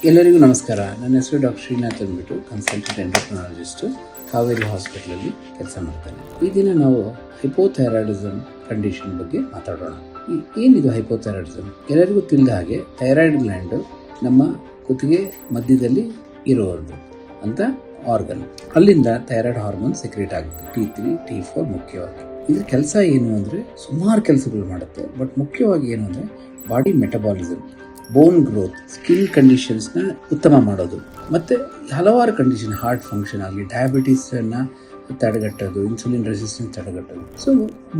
ಎಲ್ಲರಿಗೂ ನಮಸ್ಕಾರ. ನನ್ನ ಹೆಸರು ಡಾಕ್ಟರ್ ಶ್ರೀನಾಥ್ ಅಂದ್ಬಿಟ್ಟು ಕನ್ಸಲ್ಟೆಂಟ್ ಎಂಡೋಕ್ರೈನಾಲಜಿಸ್ಟು ಕಾವೇರಿ ಹಾಸ್ಪಿಟಲಲ್ಲಿ ಕೆಲಸ ಮಾಡ್ತೇನೆ. ಈ ದಿನ ನಾವು ಹೈಪೋಥೈರಾಯ್ಡಿಸಮ್ ಕಂಡೀಷನ್ ಬಗ್ಗೆ ಮಾತಾಡೋಣ. ಏನಿದು ಹೈಪೋಥೈರಾಯ್ಡಿಸಮ್? ಎಲ್ಲರಿಗೂ ತಿಳಿದ ಹಾಗೆ ಥೈರಾಯ್ಡ್ ಗ್ಲ್ಯಾಂಡು ನಮ್ಮ ಕುತ್ತಿಗೆ ಮಧ್ಯದಲ್ಲಿ ಇರೋದು ಅಂತ ಆರ್ಗನ್. ಅಲ್ಲಿಂದ ಥೈರಾಯ್ಡ್ ಹಾರ್ಮೋನ್ ಸೆಕ್ರೇಟ್ ಆಗುತ್ತೆ, T3, T4 ಮುಖ್ಯವಾಗಿ. ಇದ್ರ ಕೆಲಸ ಏನು ಅಂದರೆ ಸುಮಾರು ಕೆಲಸಗಳು ಮಾಡುತ್ತೆ. ಬಟ್ ಮುಖ್ಯವಾಗಿ ಏನು ಅಂದರೆ ಬಾಡಿ ಮೆಟಬಾಲಿಸಮ್, ಬೋನ್ ಗ್ರೋತ್, ಸ್ಕಿನ್ ಕಂಡೀಷನ್ಸ್ನ ಉತ್ತಮ ಮಾಡೋದು, ಮತ್ತು ಹಲವಾರು ಕಂಡೀಷನ್, ಹಾರ್ಟ್ ಫಂಕ್ಷನ್ ಆಗಲಿ, ಡಯಾಬಿಟೀಸನ್ನು ತಡೆಗಟ್ಟೋದು, ಇನ್ಸುಲಿನ್ ರೆಸಿಸ್ಟೆನ್ಸ್ ತಡೆಗಟ್ಟೋದು. ಸೊ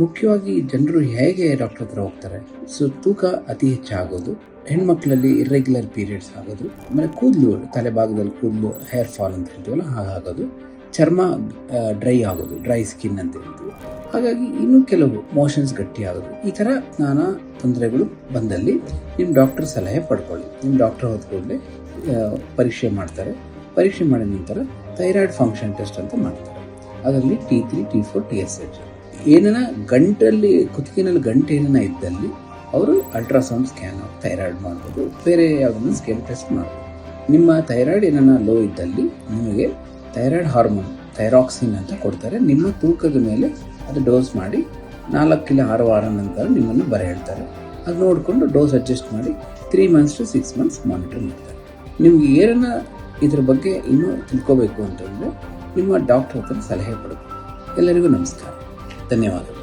ಮುಖ್ಯವಾಗಿ ಜನರು ಹೇಗೆ ಡಾಕ್ಟರ್ ಹತ್ರ ಹೋಗ್ತಾರೆ? ಸೊ ತೂಕ ಅತಿ ಹೆಚ್ಚಾಗೋದು, ಹೆಣ್ಮಕ್ಳಲ್ಲಿ ಇರ್ರೆಗ್ಯುಲರ್ ಪೀರಿಯಡ್ಸ್ ಆಗೋದು, ಆಮೇಲೆ ಕೂದಲು, ತಲೆಭಾಗದಲ್ಲಿ ಕೂದಲು, ಹೇರ್ ಫಾಲ್ ಅಂತ ಹೇಳ್ತೀವಲ್ಲ ಹಾಗಾಗೋದು, ಚರ್ಮ ಡ್ರೈ ಆಗೋದು, ಡ್ರೈ ಸ್ಕಿನ್ ಅಂತ ಹೇಳ್ತೀವಿ. ಹಾಗಾಗಿ ಇನ್ನೂ ಕೆಲವು ಮೋಷನ್ಸ್ ಗಟ್ಟಿ ಆಗೋದು, ಈ ಥರ ನಾನಾ ತೊಂದರೆಗಳು ಬಂದಲ್ಲಿ ನಿಮ್ಮ ಡಾಕ್ಟರ್ ಸಲಹೆ ಪಡ್ಕೊಳ್ಳಿ. ನಿಮ್ಮ ಡಾಕ್ಟರ್ ಹೋದ ಕೂಡಲೇ ಪರೀಕ್ಷೆ ಮಾಡ್ತಾರೆ. ಪರೀಕ್ಷೆ ಮಾಡಿದ ನಂತರ ಥೈರಾಯ್ಡ್ ಫಂಕ್ಷನ್ ಟೆಸ್ಟ್ ಅಂತ ಮಾಡ್ತಾರೆ. ಅದರಲ್ಲಿ T3, T4, TSH ಏನನ್ನ ಗಂಟಲ್ಲಿ, ಕುತ್ತಿಗೆನಲ್ಲಿ ಗಂಟು ಏನನ್ನ ಇದ್ದಲ್ಲಿ ಅವರು ಅಲ್ಟ್ರಾಸೌಂಡ್ ಸ್ಕ್ಯಾನ್ ಥೈರಾಯ್ಡ್ ಮಾಡ್ಬೋದು, ಬೇರೆ ಯಾವುದನ್ನು ಸ್ಕೇಲ್ ಟೆಸ್ಟ್ ಮಾಡ್ಬೋದು. ನಿಮ್ಮ ಥೈರಾಯ್ಡ್ ಏನನ್ನ ಲೋ ಇದ್ದಲ್ಲಿ ನಿಮಗೆ ಥೈರಾಯ್ಡ್ ಹಾರ್ಮೋನ್ ಥೈರಾಕ್ಸಿನ್ ಅಂತ ಕೊಡ್ತಾರೆ. ನಿಮ್ಮ ತೂಕದ ಮೇಲೆ ಅದು ಡೋಸ್ ಮಾಡಿ 4 ಇಲ್ಲ 6 ವಾರ ನಂತರ ನಿಮ್ಮನ್ನು ಬರ ಹೇಳ್ತಾರೆ. ಅದು ನೋಡಿಕೊಂಡು ಡೋಸ್ ಅಡ್ಜಸ್ಟ್ ಮಾಡಿ 3 months to 6 months ಮಾನಿಟರ್ ಮಾಡ್ತಾರೆ. ನಿಮ್ಗೆ ಏನನ್ನ ಇದ್ರ ಬಗ್ಗೆ ಇನ್ನೂ ತಿಳ್ಕೋಬೇಕು ಅಂತಂದರೆ ನಿಮ್ಮ ಡಾಕ್ಟರ್ ಹತ್ರ ಸಲಹೆ ಪಡಬೇಕು. ಎಲ್ಲರಿಗೂ ನಮಸ್ಕಾರ, ಧನ್ಯವಾದಗಳು.